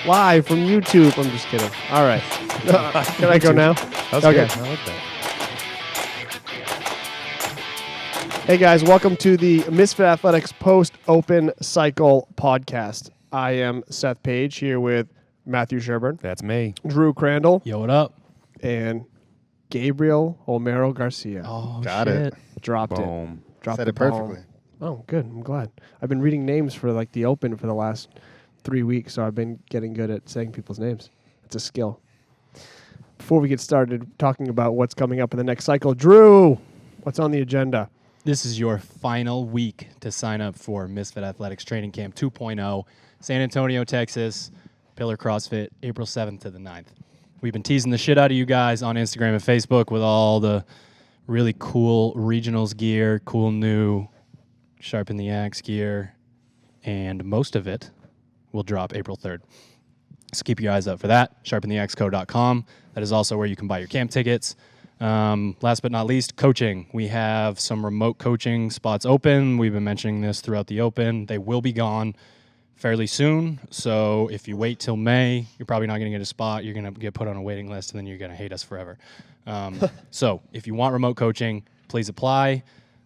Live from YouTube. I'm just kidding. All right. Can I go now? That was Okay. good. I like that. Hey, guys. Welcome to the Misfit Athletics Post-Open Cycle podcast. I am Seth Page here with Matthew Sherburne, That's me. Drew Crandall, Yo, what up? and Gabriel Homero Garcia. Oh, Got shit. it. Dropped it. Boom. Dropped Said the it perfectly. bomb. Oh, good. I'm glad. I've been reading names for like the Open for the last 3 weeks, so I've been getting good at saying people's names. It's a skill. Before we get started talking about what's coming up in the next cycle, Drew, what's on the agenda? This is your final week to sign up for Misfit Athletics Training Camp 2.0, San Antonio, Texas, Pillar CrossFit, April 7th to the 9th. We've been teasing the shit out of you guys on Instagram and Facebook with all the really cool regionals gear, cool new Sharpen the Axe gear, and most of it will drop April 3rd. So keep your eyes up for that, sharpentheaxeco.com. That is also where you can buy your camp tickets. Last but not least, coaching. We have some remote coaching spots open. We've been mentioning this throughout the Open. They will be gone fairly soon. So if you wait till May, you're probably not going to get a spot. You're going to get put on a waiting list, and then you're going to hate us forever. So if you want remote coaching, please apply.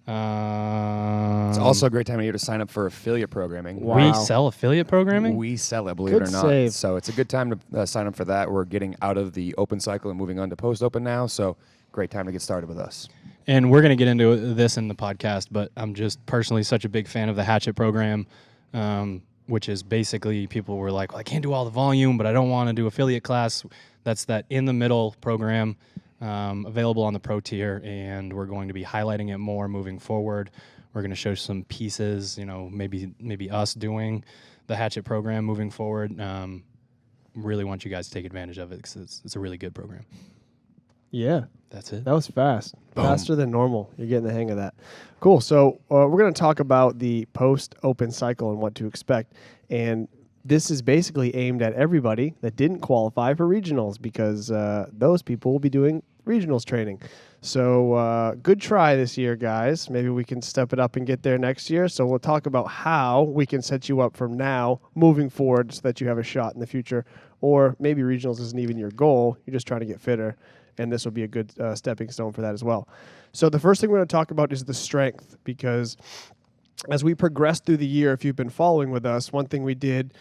It's also a great time of year to sign up for affiliate programming. Wow. We sell affiliate programming? We sell it, believe Good it or not. save. So it's a good time to sign up for that. We're getting out of the open cycle and moving on to post-open now. So great time to get started with us. And we're going to get into this in the podcast, but I'm just personally such a big fan of the Hatchet program, which is basically people were like, well, I can't do all the volume, but I don't want to do affiliate class. That's that in-the-middle program available on the Pro tier, and we're going to be highlighting it more moving forward. We're going to show some pieces, maybe us doing the Hatchet program moving forward. Really want you guys to take advantage of it because it's a really good program. Yeah, That's it. that was fast. Boom. Faster than normal. You're getting the hang of that. Cool. So we're going to talk about the post-open cycle and what to expect. And this is basically aimed at everybody that didn't qualify for regionals because those people will be doing regionals training. So good try this year, guys. Maybe we can step it up and get there next year. So we'll talk about how we can set you up from now moving forward so that you have a shot in the future. Or maybe regionals isn't even your goal. You're just trying to get fitter. And this will be a good stepping stone for that as well. So the first thing we're going to talk about is the strength, because as we progress through the year, if you've been following with us, one thing we did,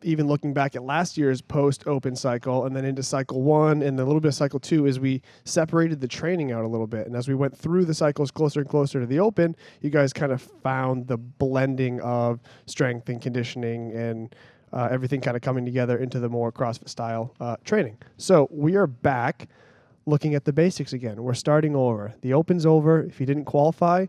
even looking back at last year's post-open cycle and then into cycle 1 and a little bit of cycle 2, is we separated the training out a little bit. And as we went through the cycles closer and closer to the Open, you guys kind of found the blending of strength and conditioning and everything kind of coming together into the more CrossFit style training. So we are back looking at the basics again. We're starting over. The Open's over. If you didn't qualify,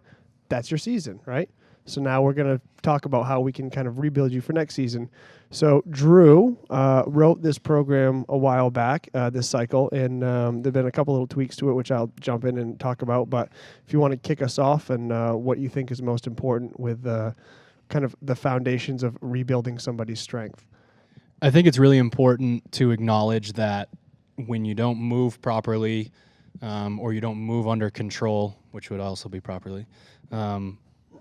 that's your season, right? So now we're going to talk about how we can kind of rebuild you for next season. So Drew wrote this program a while back, this cycle, and there have been a couple little tweaks to it, which I'll jump in and talk about. But if you want to kick us off and what you think is most important with kind of the foundations of rebuilding somebody's strength. I think it's really important to acknowledge that when you don't move properly or you don't move under control, which would also be properly,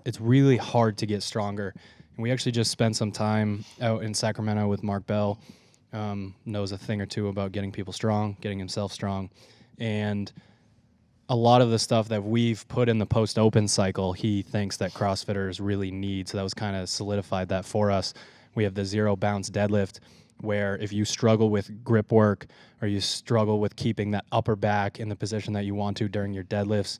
it's really hard to get stronger. And we actually just spent some time out in Sacramento with Mark Bell, knows a thing or two about getting people strong, getting himself strong. And a lot of the stuff that we've put in the post-open cycle, he thinks that CrossFitters really need. So that was kind of solidified that for us. We have the zero bounce deadlift, where if you struggle with grip work or you struggle with keeping that upper back in the position that you want to during your deadlifts,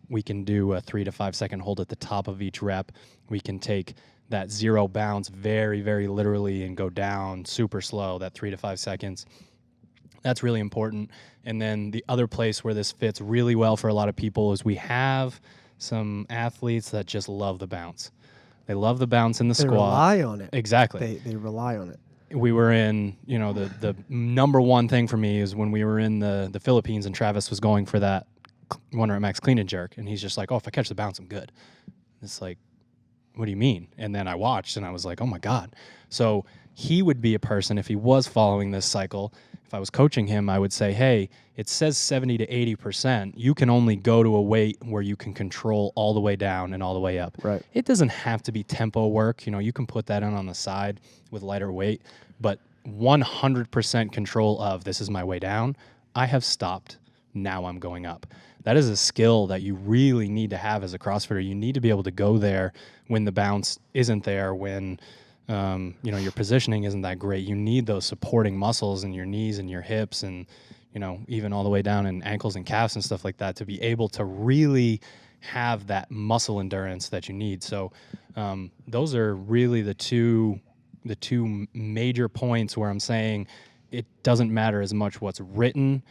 we can do a 3 to 5 second hold at the top of each rep. We can take that zero bounce very, very literally and go down super slow, that 3 to 5 seconds. That's really important. And then the other place where this fits really well for a lot of people is we have some athletes that just love the bounce. They love the bounce in the They squat. rely on it. Exactly. They rely on it. We were in, the number one thing for me is when we were in the Philippines and Travis was going for that 1 rep max clean and jerk. And he's just like, oh, if I catch the bounce, I'm good. It's like, what do you mean? And then I watched and I was like, oh my God. So he would be a person, if he was following this cycle, if I was coaching him, I would say, hey, it says 70 to 80%. You can only go to a weight where you can control all the way down and all the way up. Right. It doesn't have to be tempo work. You know, you can put that in on the side with lighter weight, but 100% control of this is my way down. I have stopped. Now I'm going up. That is a skill that you really need to have as a CrossFitter. You need to be able to go there when the bounce isn't there, when your positioning isn't that great. You need those supporting muscles in your knees and your hips and, even all the way down in ankles and calves and stuff like that to be able to really have that muscle endurance that you need. So those are really the two major points where I'm saying it doesn't matter as much what's written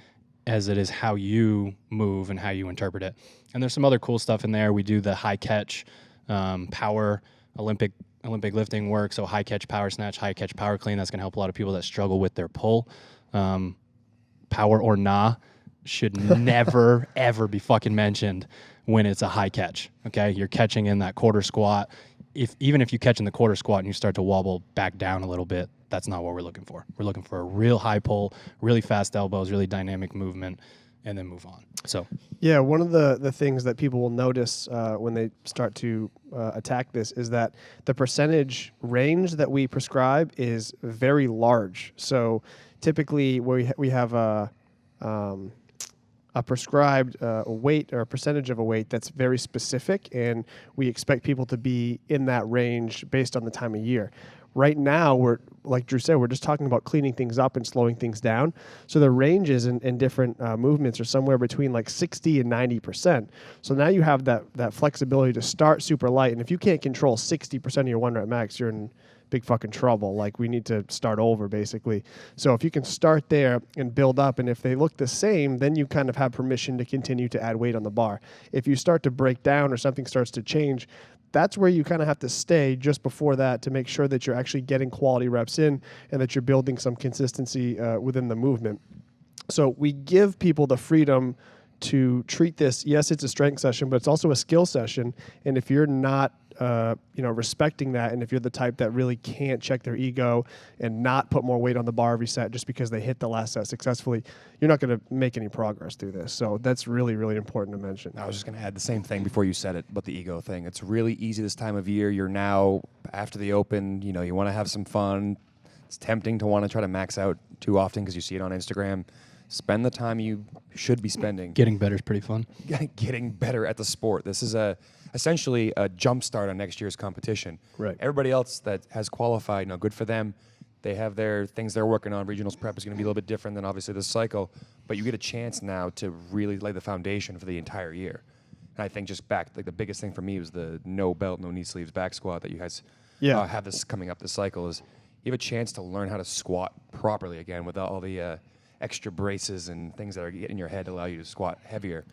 as it is how you move and how you interpret it. And there's some other cool stuff in there. We do the high catch, power, Olympic lifting work. So high catch power snatch, high catch power clean. That's going to help a lot of people that struggle with their pull. Power or nah should never, ever be fucking mentioned when it's a high catch. Okay. You're catching in that quarter squat. Even if you catch in the quarter squat and you start to wobble back down a little bit, that's not what we're looking for. We're looking for a real high pull, really fast elbows, really dynamic movement, and then move on. So, yeah, one of the things that people will notice when they start to attack this is that the percentage range that we prescribe is very large. So typically we have a prescribed weight or a percentage of a weight that's very specific, and we expect people to be in that range based on the time of year. Right now, we're, like Drew said, we're just talking about cleaning things up and slowing things down. So the ranges in different movements are somewhere between like 60 and 90%. So now you have that flexibility to start super light. And if you can't control 60% of your 1 rep max, you're in big fucking trouble. Like, we need to start over, basically. So if you can start there and build up, and if they look the same, then you kind of have permission to continue to add weight on the bar. If you start to break down or something starts to change, that's where you kind of have to stay just before that to make sure that you're actually getting quality reps in and that you're building some consistency within the movement. So we give people the freedom to treat this. Yes, it's a strength session, but it's also a skill session. And if you're not respecting that, and if you're the type that really can't check their ego and not put more weight on the bar every set just because they hit the last set successfully, you're not going to make any progress through this. So that's really, really important to mention. I was just going to add the same thing before you said it, but the ego thing. It's really easy this time of year. You're now after the Open, you want to have some fun. It's tempting to want to try to max out too often because you see it on Instagram. Spend the time you should be spending. Getting better is pretty fun. Getting better at the sport. This is essentially a jump start on next year's competition. Right. Everybody else that has qualified, good for them. They have their things they're working on. Regionals prep is going to be a little bit different than obviously this cycle, but you get a chance now to really lay the foundation for the entire year. And I think just back, the biggest thing for me was the no belt, no knee sleeves back squat that you guys have this coming up this cycle. Is you have a chance to learn how to squat properly again without all the extra braces and things that are in your head to allow you to squat heavier.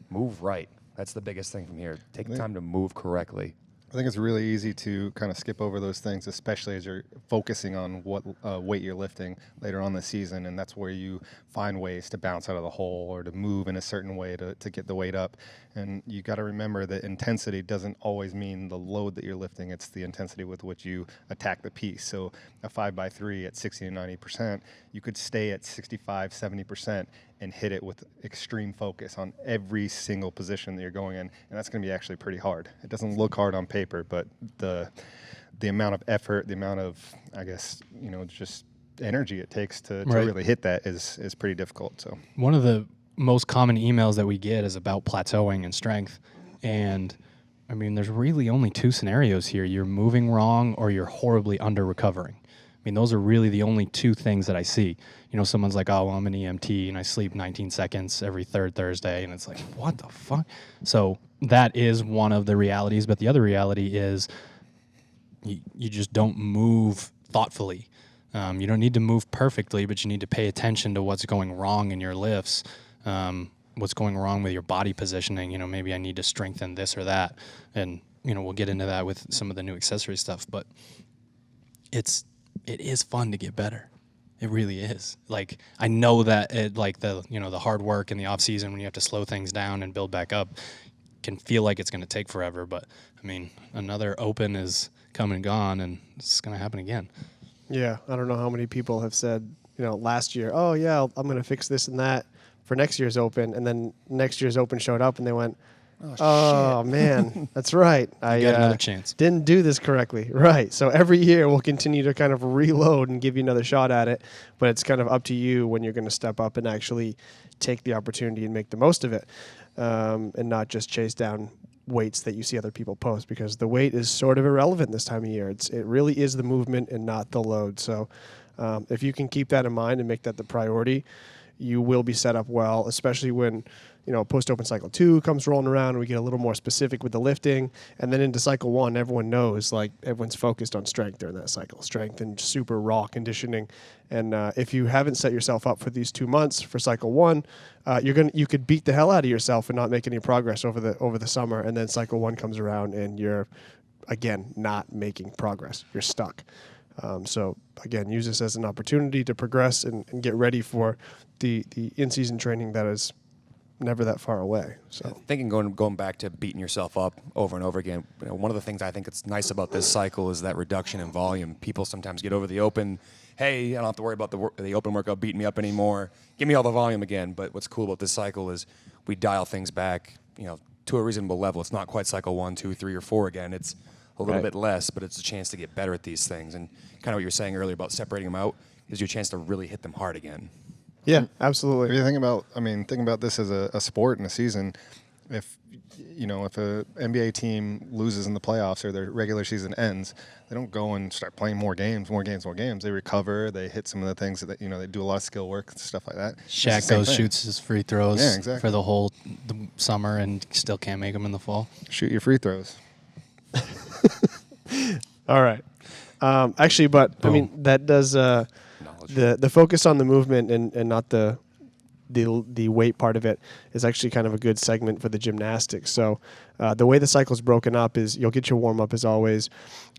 Move right. That's the biggest thing from here. Take the time to move correctly. I think it's really easy to kind of skip over those things, especially as you're focusing on what weight you're lifting later on the season, and that's where you find ways to bounce out of the hole or to move in a certain way to get the weight up. And you got to remember that intensity doesn't always mean the load that you're lifting. It's the intensity with which you attack the piece. So a 5x3 at 60 to 90%, you could stay at 65, 70% and hit it with extreme focus on every single position that you're going in, and that's going to be actually pretty hard. It doesn't look hard on paper, but the amount of effort, the amount of, I guess, just energy it takes to really hit that is pretty difficult. So one of the most common emails that we get is about plateauing and strength, and I mean, there's really only two scenarios here. You're moving wrong or you're horribly under recovering. I mean, those are really the only two things that I see. Someone's like, oh, well, I'm an EMT and I sleep 19 seconds every third Thursday. And it's like, what the fuck? So that is one of the realities. But the other reality is you just don't move thoughtfully. You don't need to move perfectly, but you need to pay attention to what's going wrong in your lifts, what's going wrong with your body positioning. Maybe I need to strengthen this or that. And, we'll get into that with some of the new accessory stuff. But it is fun to get better. It really is. Like, I know that the hard work in the off season when you have to slow things down and build back up can feel like it's going to take forever. But I mean, another Open is come and gone, and it's going to happen again. Yeah, I don't know how many people have said, last year, oh yeah, I'm going to fix this and that for next year's Open, and then next year's Open showed up and they went, oh man, that's right. I got another chance. didn't do this correctly. Right. So every year we'll continue to kind of reload and give you another shot at it, but it's kind of up to you when you're going to step up and actually take the opportunity and make the most of it, and not just chase down weights that you see other people post, because the weight is sort of irrelevant this time of year. It really is the movement and not the load. So if you can keep that in mind and make that the priority, you will be set up well, especially when post-open cycle 2 comes rolling around and we get a little more specific with the lifting. And then into cycle 1, everyone knows, like, everyone's focused on strength during that cycle, strength and super raw conditioning. And if you haven't set yourself up for these 2 months for cycle 1, you could beat the hell out of yourself and not make any progress over the summer. And then cycle 1 comes around and you're, again, not making progress. You're stuck. So again, use this as an opportunity to progress and get ready for the in-season training that is never that far away. So thinking going back to beating yourself up over and over again, one of the things I think it's nice about this cycle is that reduction in volume. People sometimes get over the Open, hey, I don't have to worry about the Open workout beating me up anymore. Give me all the volume again. But what's cool about this cycle is we dial things back, to a reasonable level. It's not quite cycle 1, 2, 3, or 4 again. It's a little bit less, but it's a chance to get better at these things. And kind of what you were saying earlier about separating them out is your chance to really hit them hard again. yeah, absolutely. If you think about this as a sport and a season, if a NBA team loses in the playoffs or their regular season ends, they don't go and start playing more games. They recover, they hit some of the things that they do a lot of skill work, stuff like that. Shaq goes, shoots his free throws exactly. for the summer and still can't make them in the fall. Shoot your free throws. All right. Actually, but Boom. I mean, that does the focus on the movement and not the weight part of it is actually kind of a good segment for the gymnastics. So the way the cycle is broken up is you'll get your warm up as always.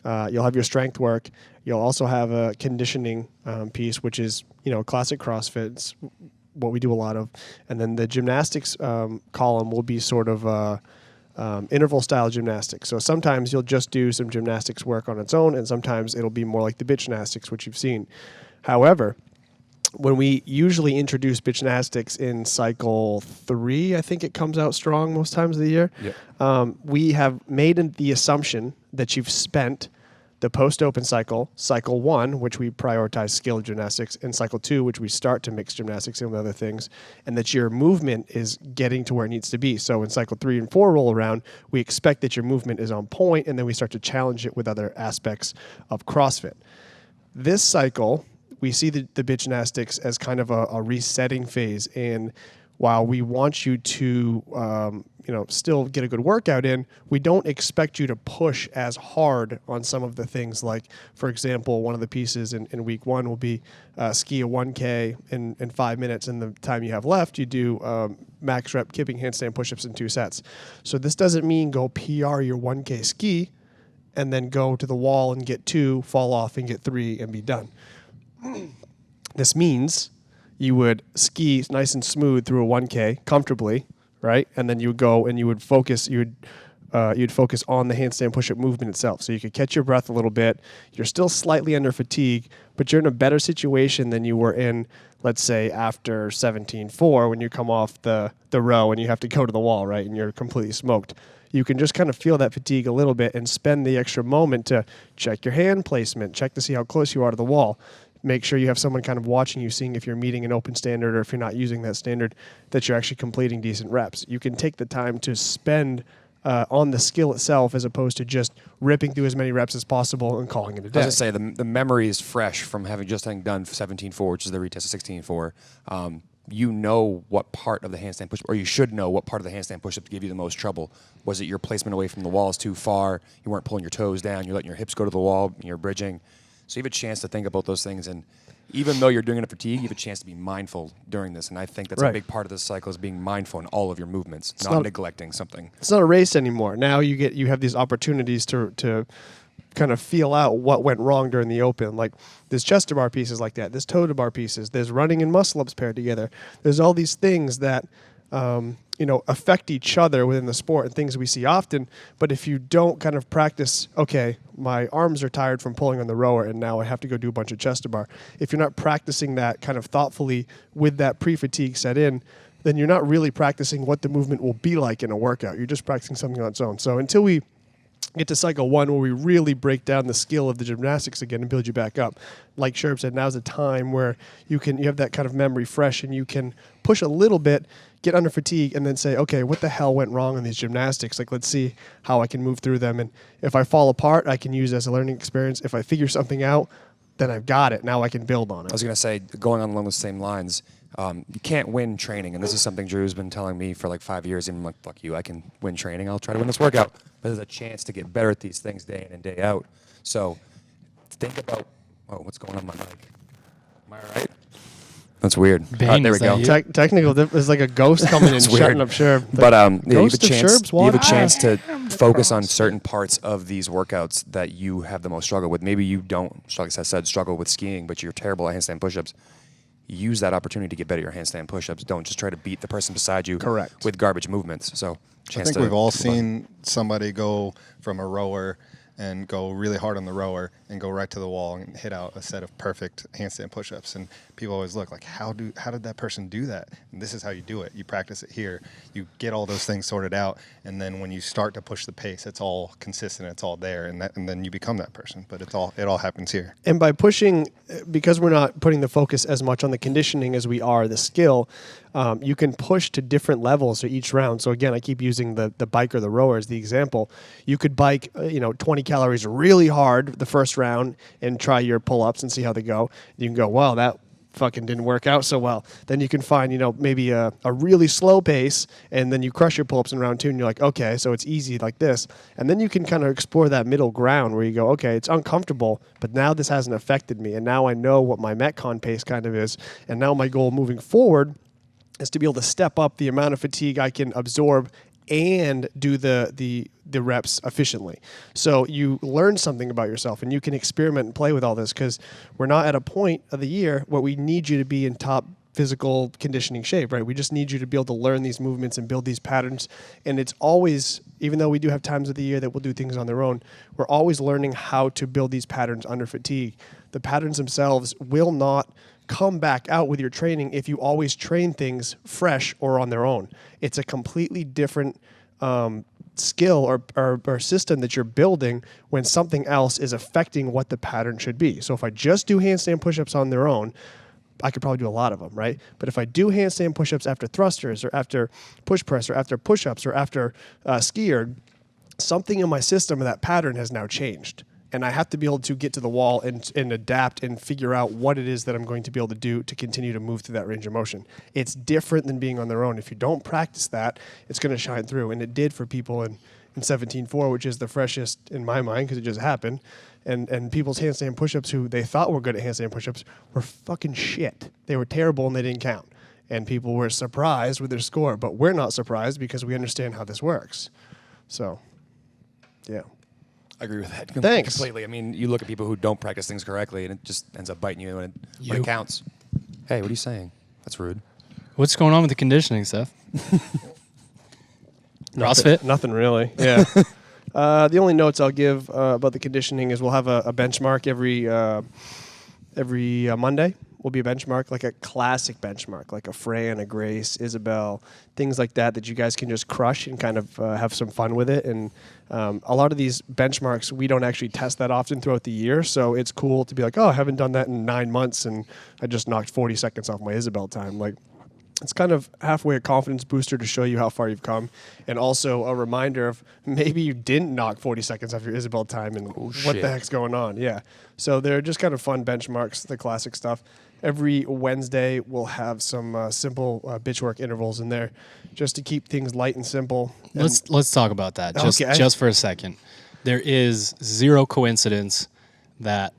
You'll have your strength work. You'll also have a conditioning piece, which is classic CrossFit. It's what we do a lot of. And then the gymnastics column will be sort of interval style gymnastics. So sometimes you'll just do some gymnastics work on its own, and sometimes it'll be more like the bitch gymnastics, which you've seen. However, when we usually introduce bitch gymnastics in cycle 3, I think it comes out strong most times of the year. Yep. We have made the assumption that you've spent the post-open cycle 1, which we prioritize skill gymnastics, and cycle 2, which we start to mix gymnastics in with other things, and that your movement is getting to where it needs to be. So when cycle 3 and 4 roll around, we expect that your movement is on point, and then we start to challenge it with other aspects of CrossFit. This cycle, we see the bitch gymnastics as kind of a resetting phase, and while we want you to still get a good workout in, we don't expect you to push as hard on some of the things. Like, for example, one of the pieces in week 1 will be ski a 1K in 5 minutes, and the time you have left, you do max rep kipping handstand push-ups in 2 sets. So this doesn't mean go PR your 1K ski and then go to the wall and get 2, fall off and get 3 and be done. This means you would ski nice and smooth through a 1K comfortably, right? And then you would go and you'd focus on the handstand push-up movement itself. So you could catch your breath a little bit. You're still slightly under fatigue, but you're in a better situation than you were in, let's say, after 17.4 when you come off the row and you have to go to the wall, right? And you're completely smoked. You can just kind of feel that fatigue a little bit and spend the extra moment to check your hand placement, check to see how close you are to the wall. Make sure you have someone kind of watching you, seeing if you're meeting an open standard or if you're not using that standard, that you're actually completing decent reps. You can take the time to spend on the skill itself as opposed to just ripping through as many reps as possible and calling it a day. I was going to say, the memory is fresh from having done 17.4, which is the retest of 16.4. You know what part of the handstand push-up, or you should know what part of the handstand push-up gave you the most trouble. Was it your placement away from the wall is too far? You weren't pulling your toes down. You're letting your hips go to the wall. And you're bridging. So you have a chance to think about those things, and even though you're doing it at fatigue, you have a chance to be mindful during this. And I think that's a big part of this cycle is being mindful in all of your movements, not neglecting something. It's not a race anymore. Now you have these opportunities to kind of feel out what went wrong during the open. Like there's chest to bar pieces like that. There's toe to bar pieces. There's running and muscle ups paired together. There's all these things that affect each other within the sport and things we see often. But if you don't kind of practice, okay, my arms are tired from pulling on the rower and now I have to go do a bunch of chest to bar. If you're not practicing that kind of thoughtfully with that pre-fatigue set in, then you're not really practicing what the movement will be like in a workout. You're just practicing something on its own. So until we get to cycle 1 where we really break down the skill of the gymnastics again and build you back up, like Sherb said, now's a time where you have that kind of memory fresh and you can push a little bit, get under fatigue, and then say, okay, what the hell went wrong in these gymnastics? Like, let's see how I can move through them. And if I fall apart, I can use it as a learning experience. If I figure something out, then I've got it. Now I can build on it. I was going to say, going on along those same lines, you can't win training, and this is something Drew's been telling me for like 5 years, and I'm like, fuck you, I can win training. I'll try to win this workout. But there's a chance to get better at these things day in and day out. So think about, what's going on with my mic? Am I all right? That's weird. Bane, there we is that go. you? Technical, there's like a ghost coming in It's shutting weird. up Sherb. But you have Ghost of Sherb's water. to focus on certain parts of these workouts that you have the most struggle with. Maybe you don't, like I said, struggle with skiing, but you're terrible at handstand push-ups. Use that opportunity to get better at your handstand push-ups. Don't just try to beat the person beside you Correct. with garbage movements. So, I think we've all seen somebody go from a rower and go really hard on the rower and go right to the wall and hit out a set of perfect handstand push-ups. And people always look like, how did that person do that? And this is how you do it. You practice it here. You get all those things sorted out, and then when you start to push the pace, it's all consistent. It's all there, and then you become that person. But it all happens here. And by pushing, because we're not putting the focus as much on the conditioning as we are the skill, you can push to different levels for each round. So again, I keep using the bike or the rower as the example. You could bike 20 calories really hard the first round and try your pull-ups and see how they go. You can go, wow, that fucking didn't work out so well. Then you can find, maybe a really slow pace, and then you crush your pull-ups in round 2, and you're like, okay, so it's easy like this. And then you can kind of explore that middle ground where you go, okay, it's uncomfortable, but now this hasn't affected me, and now I know what my Metcon pace kind of is, and now my goal moving forward is to be able to step up the amount of fatigue I can absorb and do the reps efficiently. So you learn something about yourself, and you can experiment and play with all this, because we're not at a point of the year where we need you to be in top physical conditioning shape, right? We just need you to be able to learn these movements and build these patterns. And it's always, even though we do have times of the year that we'll do things on their own, we're always learning how to build these patterns under fatigue. The patterns themselves will not come back out with your training if you always train things fresh or on their own. It's a completely different skill or system that you're building when something else is affecting what the pattern should be. So if I just do handstand push-ups on their own, I could probably do a lot of them, right? But if I do handstand push-ups after thrusters or after push press or after push-ups or after skier, something in my system of that pattern has now changed. And I have to be able to get to the wall and adapt and figure out what it is that I'm going to be able to do to continue to move through that range of motion. It's different than being on their own. If you don't practice that, it's going to shine through. And it did for people in 17.4, which is the freshest in my mind because it just happened. And people's handstand push-ups who they thought were good at handstand push-ups were fucking shit. They were terrible and they didn't count. And people were surprised with their score. But we're not surprised because we understand how this works. So, yeah. I agree with that Thanks. completely. I mean, you look at people who don't practice things correctly, and it just ends up biting you when it counts. Hey, what are you saying? That's rude. What's going on with the conditioning stuff? CrossFit? Nothing really. Yeah. The only notes I'll give about the conditioning is we'll have a benchmark every Monday. Will be a benchmark, like a classic benchmark, like a Fran, a Grace, Isabel, things like that you guys can just crush and kind of have some fun with it. And a lot of these benchmarks, we don't actually test that often throughout the year. So it's cool to be like, oh, I haven't done that in 9 months, and I just knocked 40 seconds off my Isabel time. Like, it's kind of halfway a confidence booster to show you how far you've come, and also a reminder of maybe you didn't knock 40 seconds off your Isabel time and what the heck's going on. Yeah. So they're just kind of fun benchmarks, the classic stuff. Every Wednesday, we'll have some simple bitch work intervals in there just to keep things light and simple. Let's talk about that just for a second. There is zero coincidence that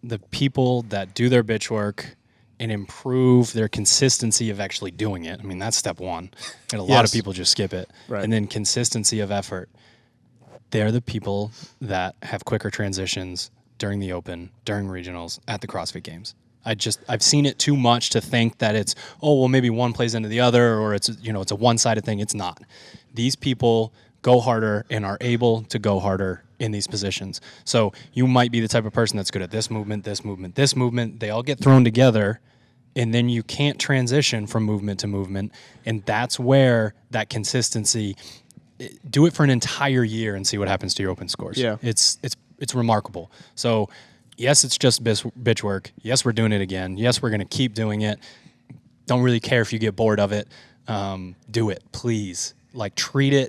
the people that do their bitch work and improve their consistency of actually doing it. I mean, that's step one. And a lot of people just skip it. Right. And then consistency of effort. They're the people that have quicker transitions during the Open, during regionals, at the CrossFit Games. I've seen it too much to think that it's, oh, well, maybe one plays into the other, or it's, it's a one-sided thing. It's not. These people go harder and are able to go harder in these positions. So you might be the type of person that's good at this movement, this movement, this movement. They all get thrown together, and then you can't transition from movement to movement. And that's where that consistency, do it for an entire year and see what happens to your open scores. Yeah. It's remarkable. So yes, it's just bitch work. Yes, we're doing it again. Yes, we're going to keep doing it. Don't really care if you get bored of it. Do it, please. Like,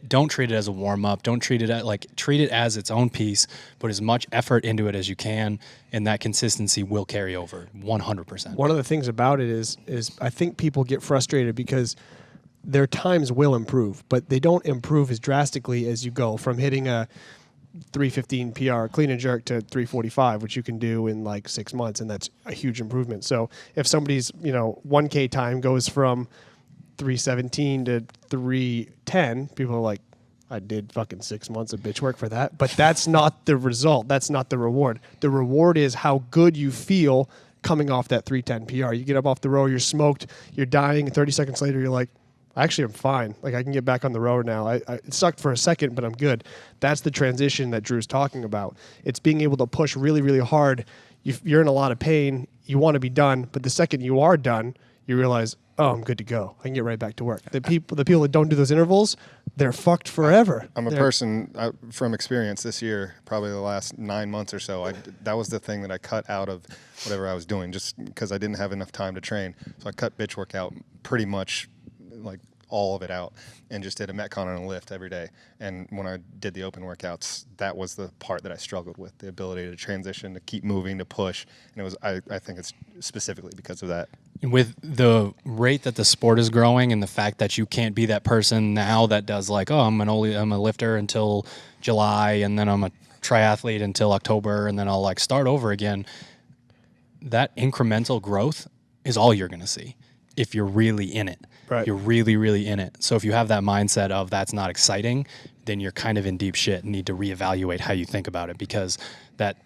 don't treat it as a warm-up. Don't treat it treat it as its own piece. Put as much effort into it as you can, and that consistency will carry over 100%. One of the things about it is I think people get frustrated because their times will improve, but they don't improve as drastically as you go from hitting a 315 PR clean and jerk to 345, which you can do in like 6 months, and that's a huge improvement. So if somebody's 1K time goes from 317 to 310, people are like, I did fucking 6 months of bitch work for that. But that's not the result. That's not the reward. The reward is how good you feel coming off that 310 PR. You get up off the row, you're smoked, you're dying, and 30 seconds later, you're like, actually, I'm fine. Like, I can get back on the road now. It sucked for a second, but I'm good. That's the transition that Drew's talking about. It's being able to push really, really hard. You're in a lot of pain. You want to be done, but the second you are done, you realize, oh, I'm good to go. I can get right back to work. The people that don't do those intervals, they're fucked forever. I'm a person from experience this year, probably the last 9 months or so. That was the thing that I cut out of whatever I was doing, just because I didn't have enough time to train. So I cut bitch work out pretty much, like all of it out, and just did a Metcon and a lift every day. And when I did the open workouts, that was the part that I struggled with, the ability to transition, to keep moving, to push. And it was, I think it's specifically because of that. With the rate that the sport is growing and the fact that you can't be that person now that does like, oh, I'm a lifter until July, and then I'm a triathlete until October, and then I'll like start over again. That incremental growth is all you're going to see if you're really in it. Right. You're really, really in it. So if you have that mindset of that's not exciting, then you're kind of in deep shit and need to reevaluate how you think about it, because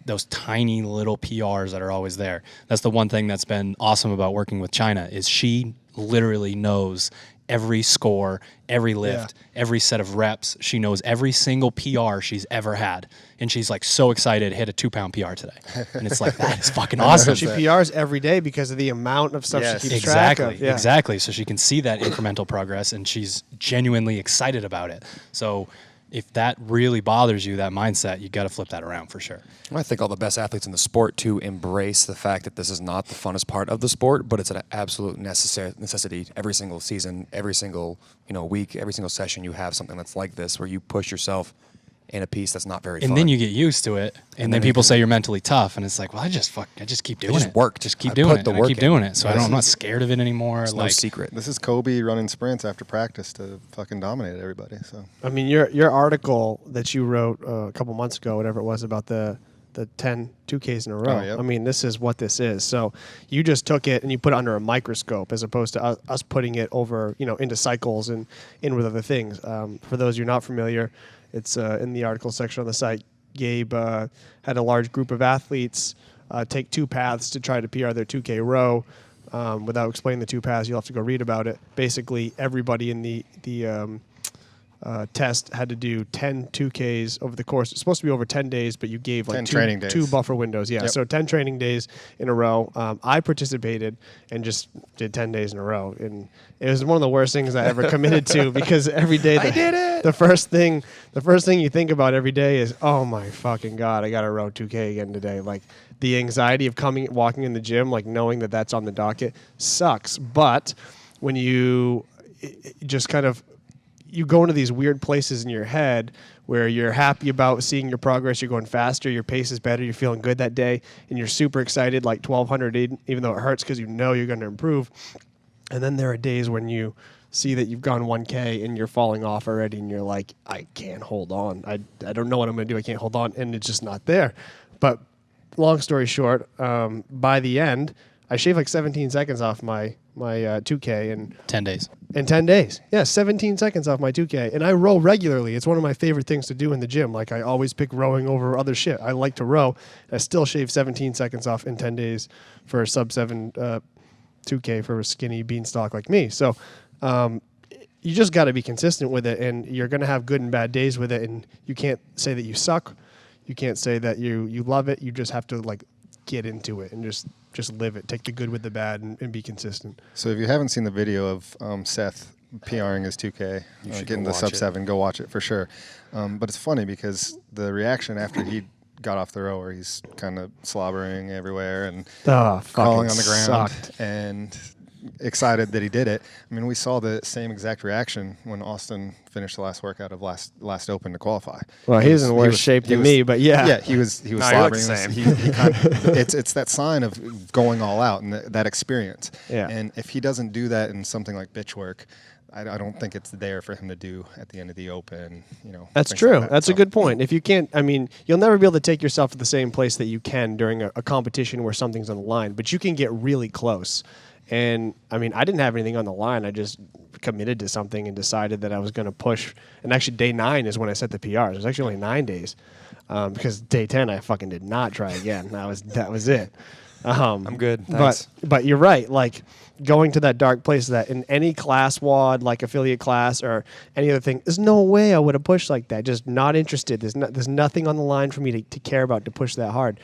those tiny little PRs that are always there. That's the one thing that's been awesome about working with China is she literally knows every score, every lift, every set of reps. She knows every single PR she's ever had. And she's like so excited to hit a 2-pound PR today. And it's like, that is fucking awesome. She PRs every day because of the amount of stuff she keeps track of. Yeah. Exactly. So she can see that incremental progress, and she's genuinely excited about it. So if that really bothers you, that mindset, you got to flip that around for sure. I think all the best athletes in the sport to embrace the fact that this is not the funnest part of the sport, but it's an absolute necessity. Every single season, every single week, every single session, you have something that's like this where you push yourself in a piece that's not very fun. And then you get used to it, and then people say you're mentally tough, and it's like, well, I just keep doing it. Just keep doing it. I keep doing it. So I'm not scared of it anymore. It's no secret. This is Kobe running sprints after practice to fucking dominate everybody. So I mean, your article that you wrote a couple months ago, whatever it was, about the 10 2Ks in a row. Oh, yep. I mean, this is what this is. So you just took it and you put it under a microscope as opposed to us putting it over, into cycles and in with other things. For those you're not familiar, it's in the article section on the site. Gabe had a large group of athletes take two paths to try to PR their 2K row. Without explaining the two paths, you'll have to go read about it. Basically, everybody in the test had to do 10 2Ks over the course. It's supposed to be over 10 days, but you gave like 10 training days. 2 buffer windows. Yeah, Yep. So 10 training days in a row. I participated and just did 10 days in a row. And it was one of the worst things I ever committed to, because every day I did it. The first thing you think about every day is, oh my fucking God, I got to row 2K again today. Like, the anxiety of walking in the gym, like knowing that that's on the docket sucks. But when you just kind of, you go into these weird places in your head where you're happy about seeing your progress, you're going faster, your pace is better, you're feeling good that day, and you're super excited, like 1,200, even though it hurts because you know you're going to improve. And then there are days when you see that you've gone 1K and you're falling off already, and you're like, I can't hold on. I don't know what I'm going to do. I can't hold on, and it's just not there. But long story short, by the end, I shaved like 17 seconds off my 2K and 10 days. in 10 days. Yeah, 17 seconds off my 2K. And I row regularly. It's one of my favorite things to do in the gym. Like, I always pick rowing over other shit. I like to row. I still shave 17 seconds off in 10 days for a sub-7 2K for a skinny beanstalk like me. So you just got to be consistent with it, and you're going to have good and bad days with it. And you can't say that you suck. You can't say that you love it. You just have to, like, get into it and just live it. Take the good with the bad and be consistent. So if you haven't seen the video of Seth PRing his 2K, getting the sub-7, go watch it for sure. But it's funny because the reaction after he got off the rower, he's kind of slobbering everywhere and crawling on the ground and excited that he did it. I mean, we saw the same exact reaction when Austin finished the last workout of last Open to qualify. Well, he's in worse shape than me, but yeah. Yeah, he was slobbering. It's that sign of going all out and that experience. Yeah. And if he doesn't do that in something like bitch work, I don't think it's there for him to do at the end of the Open. That's true. That's a good point. If you can't, I mean, you'll never be able to take yourself to the same place that you can during a competition where something's on the line, but you can get really close. And I mean, I didn't have anything on the line. I just committed to something and decided that I was going to push. And actually, day 9 is when I set the PRs. It was actually only 9 days because day 10 I fucking did not try again. That was it. I'm good. Thanks. But you're right. Like, going to that dark place, that in any class WOD, like affiliate class or any other thing, there's no way I would have pushed like that. Just not interested. There's nothing on the line for me to care about to push that hard.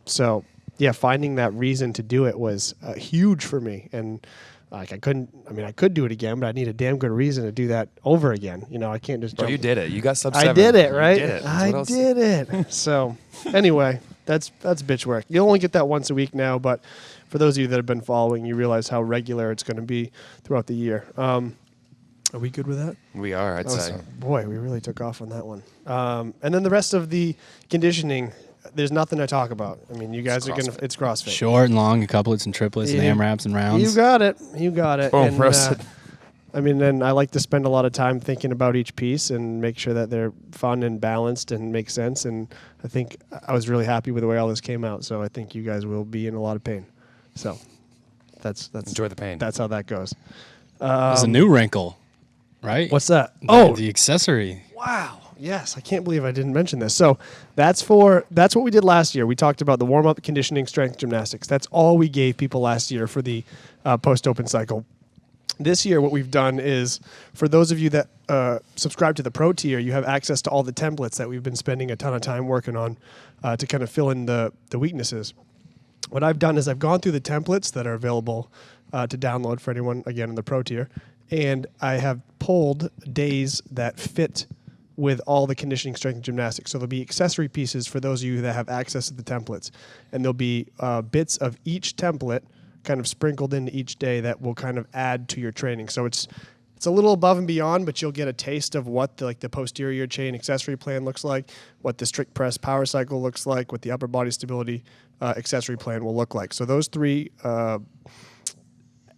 So yeah, finding that reason to do it was huge for me. And like, I could do it again, but I need a damn good reason to do that over again. I can't just jump. You did it. You got sub-7. I did it, right? You did it. I did it. So anyway, that's bitch work. You only get that once a week now, but for those of you that have been following, you realize how regular it's going to be throughout the year. Are we good with that? We are, I'd say. Boy, we really took off on that one. And then the rest of the conditioning, there's nothing to talk about. I mean, you guys are going to, it's CrossFit. Short and long, couplets and triplets and AMRAPs and rounds. You got it. Boom, And, roasted. I mean, then I like to spend a lot of time thinking about each piece and make sure that they're fun and balanced and make sense. And I think I was really happy with the way all this came out. So I think you guys will be in a lot of pain. So that's enjoy the pain. That's how that goes. There's a new wrinkle, right? What's that? The accessory. Wow. Yes, I can't believe I didn't mention this. So that's what we did last year. We talked about the warm-up, conditioning, strength, gymnastics. That's all we gave people last year for the post-open cycle. This year, what we've done is, for those of you that subscribe to the Pro tier, you have access to all the templates that we've been spending a ton of time working on to kind of fill in the weaknesses. What I've done is I've gone through the templates that are available to download for anyone, again, in the Pro tier, and I have pulled days that fit with all the conditioning, strength, and gymnastics. So there'll be accessory pieces for those of you that have access to the templates. And there'll be bits of each template kind of sprinkled into each day that will kind of add to your training. So it's a little above and beyond, but you'll get a taste of what the posterior chain accessory plan looks like, what the strict press power cycle looks like, what the upper body stability accessory plan will look like. So those 3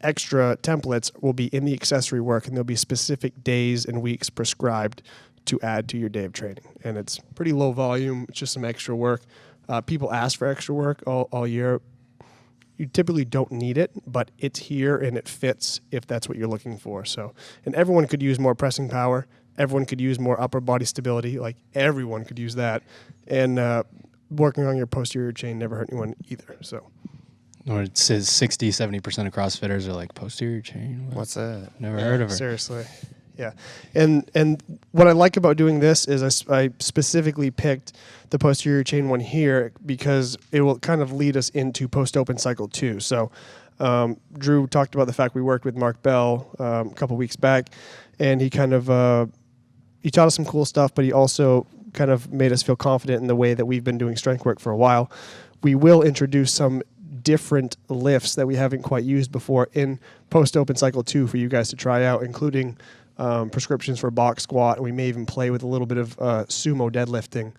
extra templates will be in the accessory work, and there'll be specific days and weeks prescribed to add to your day of training. And it's pretty low volume. It's just some extra work. People ask for extra work all year. You typically don't need it, but it's here and it fits if that's what you're looking for. So, and everyone could use more pressing power. Everyone could use more upper body stability. Like, everyone could use that. And working on your posterior chain never hurt anyone either. So, Or it says 60-70% of CrossFitters are like, posterior chain? What's that? Never heard of her. Seriously. Yeah. And what I like about doing this is I specifically picked the posterior chain one here because it will kind of lead us into post-open cycle 2. So Drew talked about the fact we worked with Mark Bell a couple weeks back, and he kind of he taught us some cool stuff, but he also kind of made us feel confident in the way that we've been doing strength work for a while. We will introduce some different lifts that we haven't quite used before in post-open cycle 2 for you guys to try out, including prescriptions for box squat, and we may even play with a little bit of sumo deadlifting,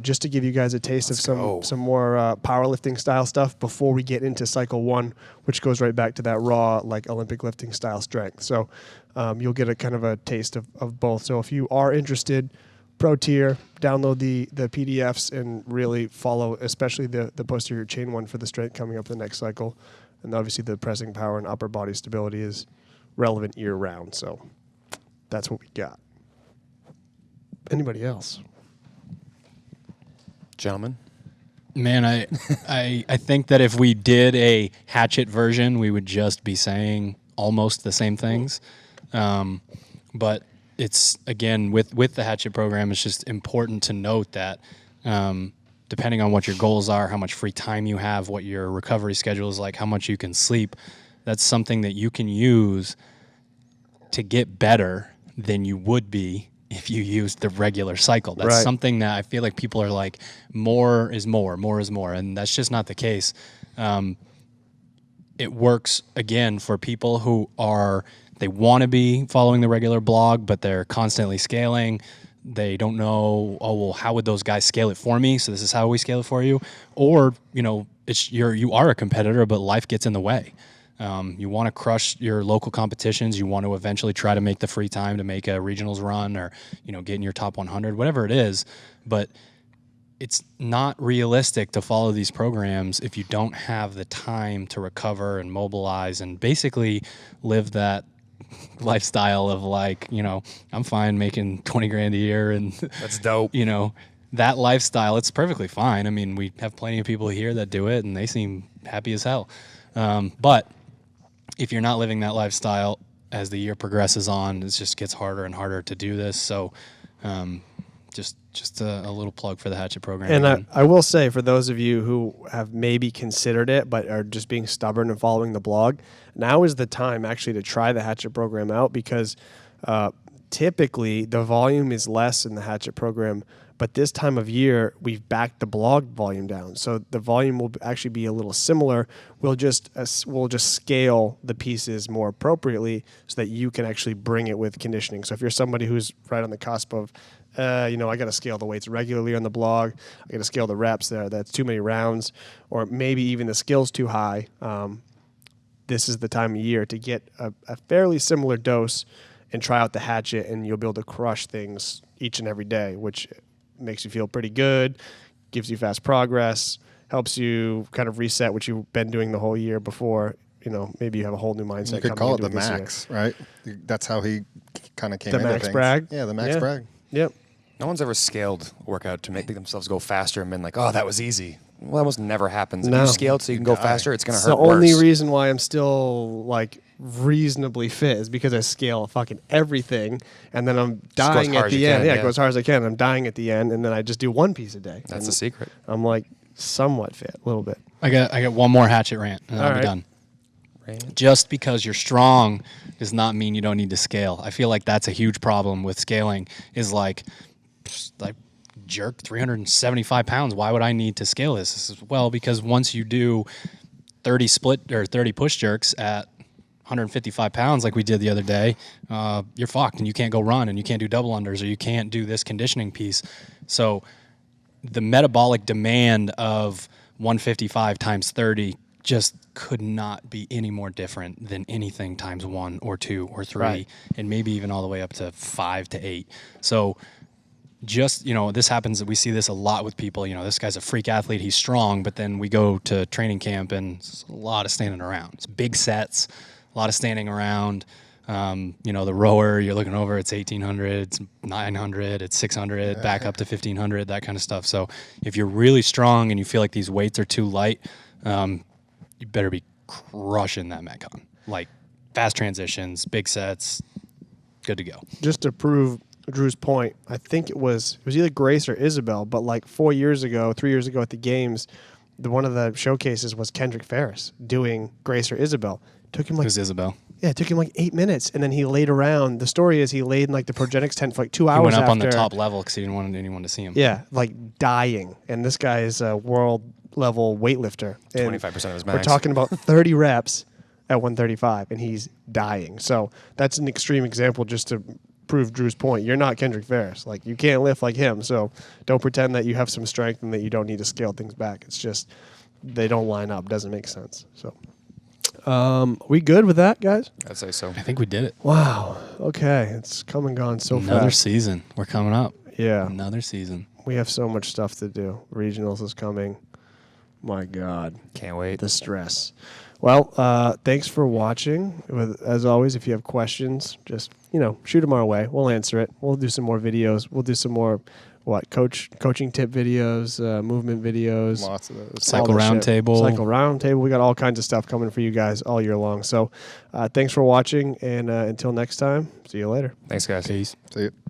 just to give you guys a taste of some more powerlifting style stuff before we get into cycle 1, which goes right back to that raw, like, Olympic lifting style strength. So you'll get a kind of a taste of both. So if you are interested, pro tier, download the PDFs and really follow, especially the posterior chain one for the strength coming up the next cycle. And obviously the pressing power and upper body stability is relevant year round. So that's what we got. Anybody else? Gentlemen? Man, I think that if we did a hatchet version, we would just be saying almost the same things. But it's, again, with the hatchet program, it's just important to note that depending on what your goals are, how much free time you have, what your recovery schedule is like, how much you can sleep, that's something that you can use to get better than you would be if you used the regular cycle. That's Right. something that I feel like people are like, more is more, more is more. And that's just not the case. It works, again, for people who they want to be following the regular blog, but they're constantly scaling. They don't know, oh, well, how would those guys scale it for me? So this is how we scale it for you. Or, you are a competitor, but life gets in the way. You want to crush your local competitions. You want to eventually try to make the free time to make a regionals run or, get in your top 100, whatever it is. But it's not realistic to follow these programs if you don't have the time to recover and mobilize and basically live that lifestyle of like, I'm fine making 20 grand a year and That's dope. that lifestyle, it's perfectly fine. I mean, we have plenty of people here that do it and they seem happy as hell. But if you're not living that lifestyle as the year progresses on, it just gets harder and harder to do this. So just a little plug for the Hatchet program. And I will say, for those of you who have maybe considered it but are just being stubborn and following the blog, now is the time actually to try the Hatchet program out, because typically the volume is less in the Hatchet program, but this time of year we've backed the blog volume down, so the volume will actually be a little similar. We'll just scale the pieces more appropriately so that you can actually bring it with conditioning. So if you're somebody who's right on the cusp of I got to scale the weights regularly on the blog, I got to scale the reps there, that's too many rounds, or maybe even the skill's too high, this is the time of year to get a fairly similar dose and try out the Hatchet, and you'll be able to crush things each and every day, which makes you feel pretty good, gives you fast progress, helps you kind of reset what you've been doing the whole year before. Maybe you have a whole new mindset. You could call it the this max, right? That's how he kind of came The into max things. brag? Yeah, the max brag. Yep. No one's ever scaled a workout to make themselves go faster and been like, oh, that was easy. Well, that almost never happens. No. If you scaled so you can go faster, it's going to It's hurt the only worse. reason why I'm still like reasonably fit is because I scale fucking everything, and then I'm dying hard at as the you end. can, Yeah, yeah. it goes as hard as I can. I'm dying at the end, and then I just do one piece a day. That's and the secret. I'm like somewhat fit, a little bit. I got one more Hatchet rant and All I'll be right. done. Right? Just because you're strong does not mean you don't need to scale. I feel like that's a huge problem with scaling, is like jerk 375 pounds. Why would I need to scale this? Well, because once you do 30 split or 30 push jerks at 155 pounds like we did the other day, you're fucked and you can't go run and you can't do double unders or you can't do this conditioning piece. So the metabolic demand of 155 times 30 just could not be any more different than anything times 1 or 2 or 3, Right. and maybe even all the way up to 5 to 8. So just, this happens, we see this a lot with people. This guy's a freak athlete, he's strong, but then we go to training camp and it's a lot of standing around. It's big sets, a lot of standing around. The rower, you're looking over, it's 1,800, it's 900, it's 600, back up to 1,500, that kind of stuff. So if you're really strong and you feel like these weights are too light, you better be crushing that Metcon. Like fast transitions, big sets, good to go. Just to prove Drew's point, I think it was either Grace or Isabel, but like 3 years ago at the games, one of the showcases was Kendrick Ferris doing Grace or Isabel. Took him like Who's Isabel? Yeah, it took him like 8 minutes, and then he laid around. The story is he laid in like the Progenics tent for like 2 hours. He went up after, on the top level because he didn't want anyone to see him. Yeah, like dying. And this guy is a world level weightlifter. And 25% of his we're max. talking about 30 reps at 135, and he's dying. So that's an extreme example just to prove Drew's point. You're not Kendrick Ferris. Like, you can't lift like him. So don't pretend that you have some strength and that you don't need to scale things back. It's just they don't line up. Doesn't make sense. So. We good with that, guys? I'd say so. I think we did it. Wow. Okay. It's come and gone so Another fast. season. We're coming up. Yeah. Another season. We have so much stuff to do. Regionals is coming. My God. Can't wait. The stress. Well, thanks for watching. As always, if you have questions, just, shoot them our way. We'll answer it. We'll do some more videos. We'll do some more, coaching tip videos, movement videos. Lots of those. Cycle roundtable. Cycle roundtable. We got all kinds of stuff coming for you guys all year long. So thanks for watching. And until next time, see you later. Thanks, guys. Peace. See you.